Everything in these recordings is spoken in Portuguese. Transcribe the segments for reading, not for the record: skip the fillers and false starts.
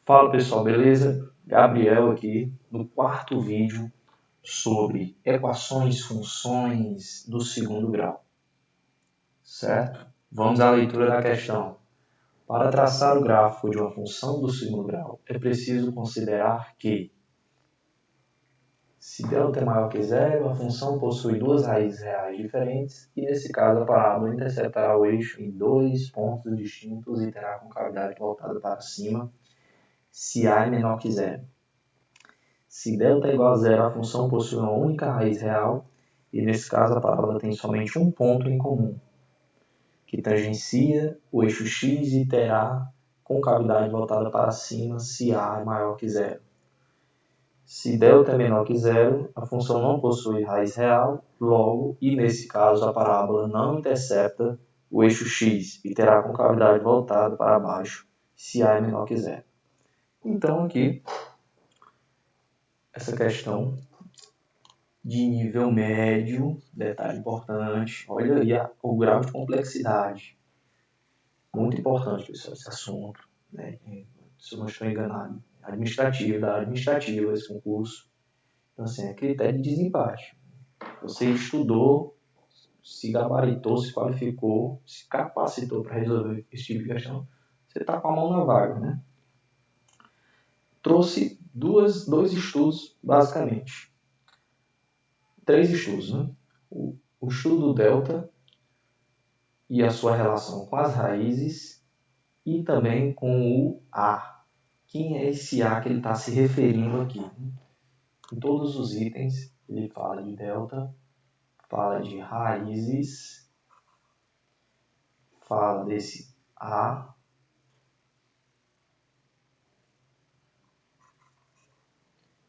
Fala pessoal, beleza? Gabriel aqui no quarto vídeo sobre equações, funções do segundo grau, certo? Vamos à leitura da questão. Para traçar o gráfico de uma função do segundo grau, é preciso considerar que se delta é maior que zero, a função possui duas raízes reais diferentes e, nesse caso, a parábola interceptará o eixo em dois pontos distintos e terá a concavidade voltada para cima se A é menor que zero. Se delta é igual a zero, a função possui uma única raiz real e, nesse caso, a parábola tem somente um ponto em comum, que tangencia o eixo x e terá concavidade voltada para cima se A é maior que zero. Se delta é menor que zero, a função não possui raiz real, logo, e nesse caso, a parábola não intercepta o eixo x e terá concavidade voltada para baixo se A é menor que zero. Então, aqui, essa questão de nível médio, detalhe importante, olha aí o grau de complexidade. Muito importante, pessoal, esse assunto, né? Se eu não estou enganado. Da administrativa, esse concurso. Então, assim, é critério de desempate. Você estudou, se gabaritou, se qualificou, se capacitou para resolver esse tipo de questão, você está com a mão na vaga, né? Trouxe dois estudos, basicamente. 3 estudos, né? O estudo do delta e a sua relação com as raízes e também com o A. Quem é esse A que ele está se referindo aqui? Em todos os itens, ele fala de delta, fala de raízes, fala desse A,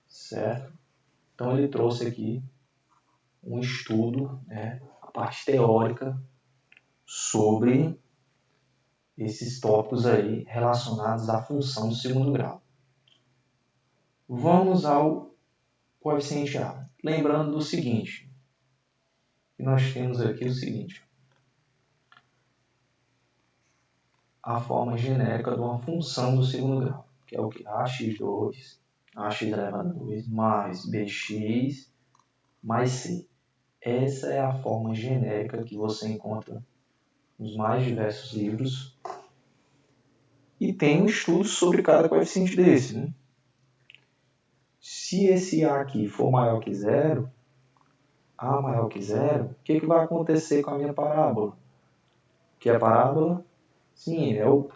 certo? Então ele trouxe aqui um estudo, né, a parte teórica sobre esses tópicos aí relacionados à função do segundo grau. Vamos ao coeficiente A. Lembrando do seguinte, que nós temos aqui o seguinte, a forma genérica de uma função do segundo grau, que é o que? Ax2, ax elevado a 2, mais bx, mais c. Essa é a forma genérica que você encontra nos mais diversos livros. E tem um estudo sobre cada coeficiente desse, né? Se esse A aqui for maior que zero, A maior que zero, o que vai acontecer com a minha parábola? Que a parábola, sim, é o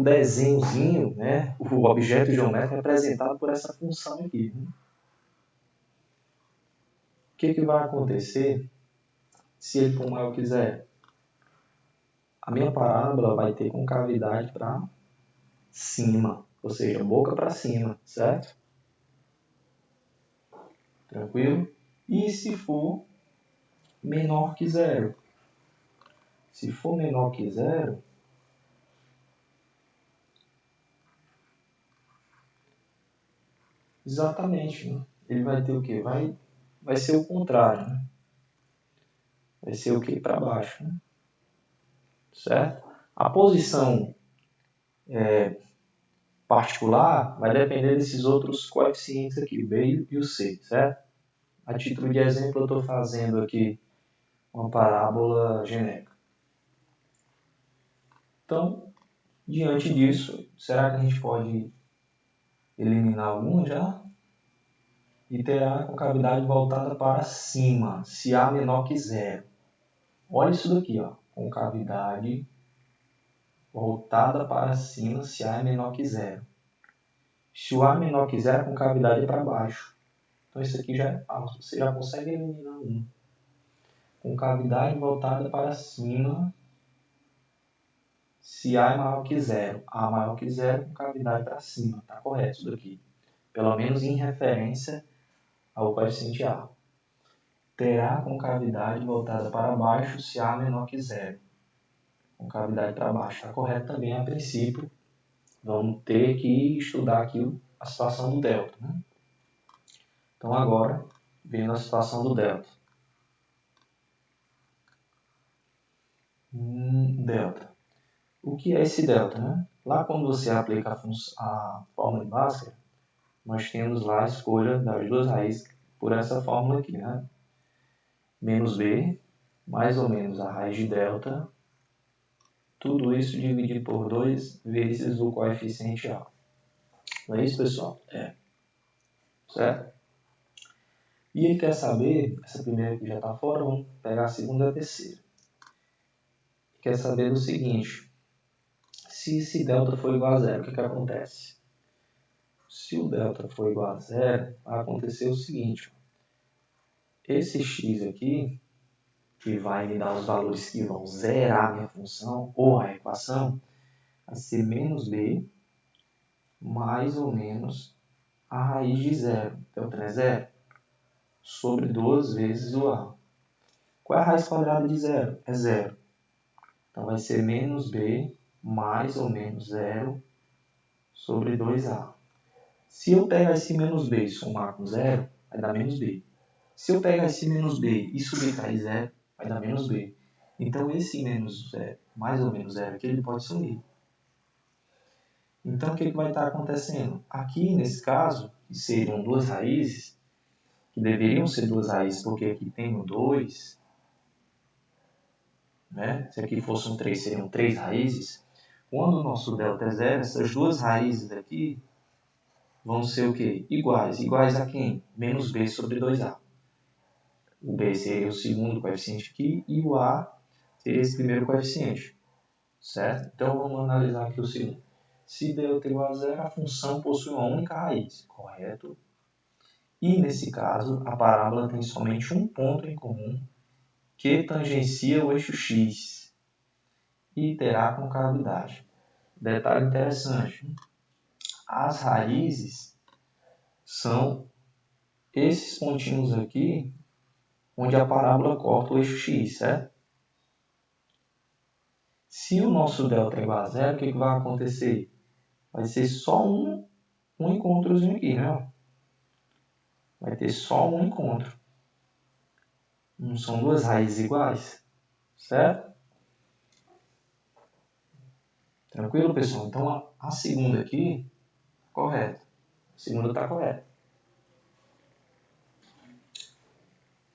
desenhozinho, né? O objeto geométrico representado por essa função aqui. Né? O que vai acontecer se ele for maior que zero? A minha parábola vai ter concavidade para cima, ou seja, boca para cima, certo? Tranquilo? E se for menor que zero? Se for menor que zero, exatamente, né? Ele vai ter o quê? Vai ser o contrário, né? Vai ser o quê? Para baixo, né? Certo? A posição particular vai depender desses outros coeficientes aqui, o B e o C, certo? A título de exemplo, eu estou fazendo aqui uma parábola genérica. Então, diante disso, será que a gente pode eliminar algum já? E terá a concavidade voltada para cima, se A menor que zero. Olha isso daqui, ó. Concavidade voltada para cima, se A é menor que zero. Se o A é menor que zero, a concavidade é para baixo. Então isso aqui já é falso. Você já consegue eliminar um. Concavidade voltada para cima, se A é maior que zero. A maior que zero, concavidade para cima. Está correto isso daqui. Pelo menos em referência ao coeficiente A. Terá concavidade voltada para baixo se A é menor que zero. Concavidade para baixo. Está correto também a princípio. Vamos ter que estudar aqui a situação do delta. Né? Então agora, vendo a situação do delta. Delta. O que é esse delta? Né? Lá quando você aplica a fórmula de Bhaskara, nós temos lá a escolha das duas raízes por essa fórmula aqui, né? Menos b, mais ou menos a raiz de delta, tudo isso dividido por 2 vezes o coeficiente A. Não é isso, pessoal? É. Certo? E ele quer saber, essa primeira aqui já está fora, vamos pegar a segunda e a terceira. Quer saber do seguinte, se esse delta for igual a zero, o que acontece? Se o delta for igual a zero, vai acontecer o seguinte, esse x aqui, que vai me dar os valores que vão zerar a minha função, ou a equação, vai ser menos b, mais ou menos a raiz de zero, delta é zero, sobre 2 vezes o a. Qual é a raiz quadrada de zero? É zero. Então vai ser menos b, mais ou menos zero, sobre 2a. Se eu pegar esse menos b e somar com zero, vai dar menos b. Se eu pegar esse menos b e subtrair zero, vai dar menos b. Então esse menos zero, mais ou menos zero aqui, ele pode sumir. Então o que vai estar acontecendo? Aqui nesse caso, que seriam duas raízes, que deveriam ser duas raízes, porque aqui tem o 2, né? Se aqui fosse um 3, seriam 3 raízes. Quando o nosso delta é zero, essas duas raízes aqui vão ser o quê? Iguais. Iguais a quem? Menos b sobre 2a. O b seria o segundo coeficiente aqui e o a seria esse primeiro coeficiente. Certo? Então vamos analisar aqui o segundo. Se delta é igual a zero, a função possui uma única raiz. Correto? E nesse caso, a parábola tem somente um ponto em comum que tangencia o eixo x e terá concavidade. Detalhe interessante, as raízes são esses pontinhos aqui onde a parábola corta o eixo x, certo? Se o nosso delta é igual a zero, o que vai acontecer? Vai ser só um encontrozinho aqui, né? Vai ter só um encontro. Não são duas raízes iguais, certo? Tranquilo, pessoal? Então, a segunda aqui, correta. A segunda está correta.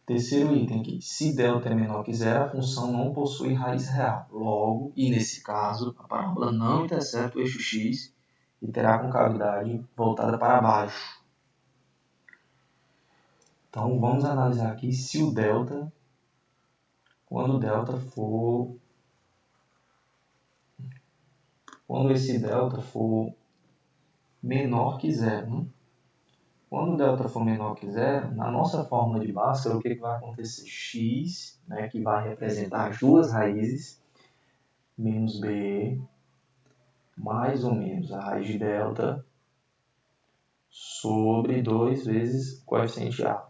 Terceiro item aqui. Se delta é menor que zero, a função não possui raiz real. Logo, e nesse caso, a parábola não intercepta o eixo x e terá concavidade voltada para baixo. Então, vamos analisar aqui se o delta, quando esse delta for menor que zero, né? Quando o delta for menor que zero, na nossa fórmula de Bhaskara, o que vai acontecer? X, né, que vai representar as duas raízes, menos b, mais ou menos a raiz de delta, sobre 2 vezes o coeficiente a.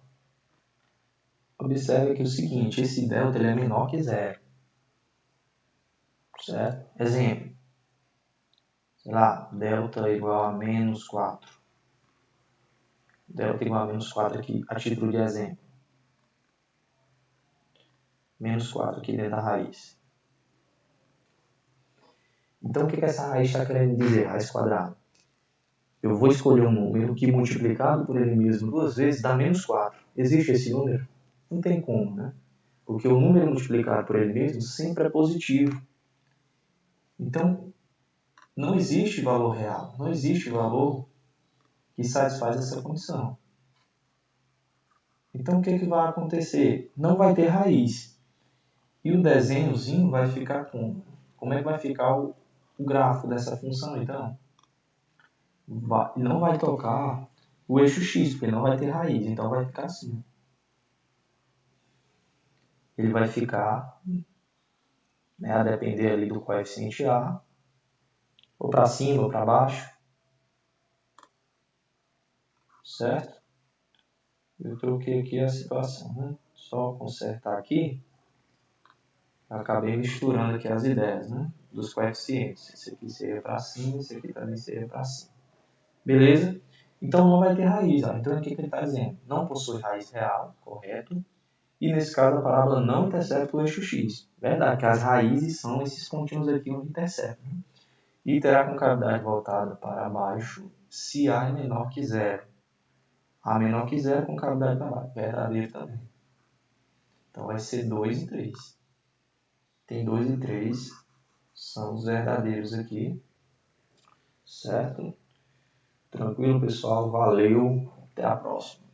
Observe aqui o seguinte, esse delta ele é menor que zero. Certo? Exemplo. Sei lá, delta igual a menos 4. Delta igual a menos 4 aqui, a título de exemplo. Menos 4 aqui dentro da raiz. Então, o que essa raiz está querendo dizer? Raiz quadrada. Eu vou escolher um número que multiplicado por ele mesmo 2 vezes dá menos 4. Existe esse número? Não tem como, né? Porque o número multiplicado por ele mesmo sempre é positivo. Então, não existe valor real. Não existe valor que satisfaz essa condição. Então, o que vai acontecer? Não vai ter raiz. E o desenhozinho vai ficar como? Como é que vai ficar o gráfico dessa função, então? Não vai tocar o eixo x, porque não vai ter raiz. Então, vai ficar assim. Ele vai ficar, né, a depender ali do coeficiente a, ou para cima ou para baixo. Certo? Eu troquei aqui a situação, né? Só consertar aqui. Acabei misturando aqui as ideias, né? Dos coeficientes. Esse aqui seria para cima, esse aqui também seria para cima. Beleza? Então não vai ter raiz. Ó. Então o que ele está dizendo? Não possui raiz real, correto? E nesse caso a parábola não intercepta o eixo x. Verdade, que as raízes são esses pontinhos aqui onde interceptam. e terá concavidade voltada para baixo se A é menor que zero. A menor que zero, concavidade para baixo, verdadeiro também. Então vai ser 2 e 3. Tem 2 e 3, são os verdadeiros aqui, certo? Tranquilo, pessoal, valeu, até a próxima.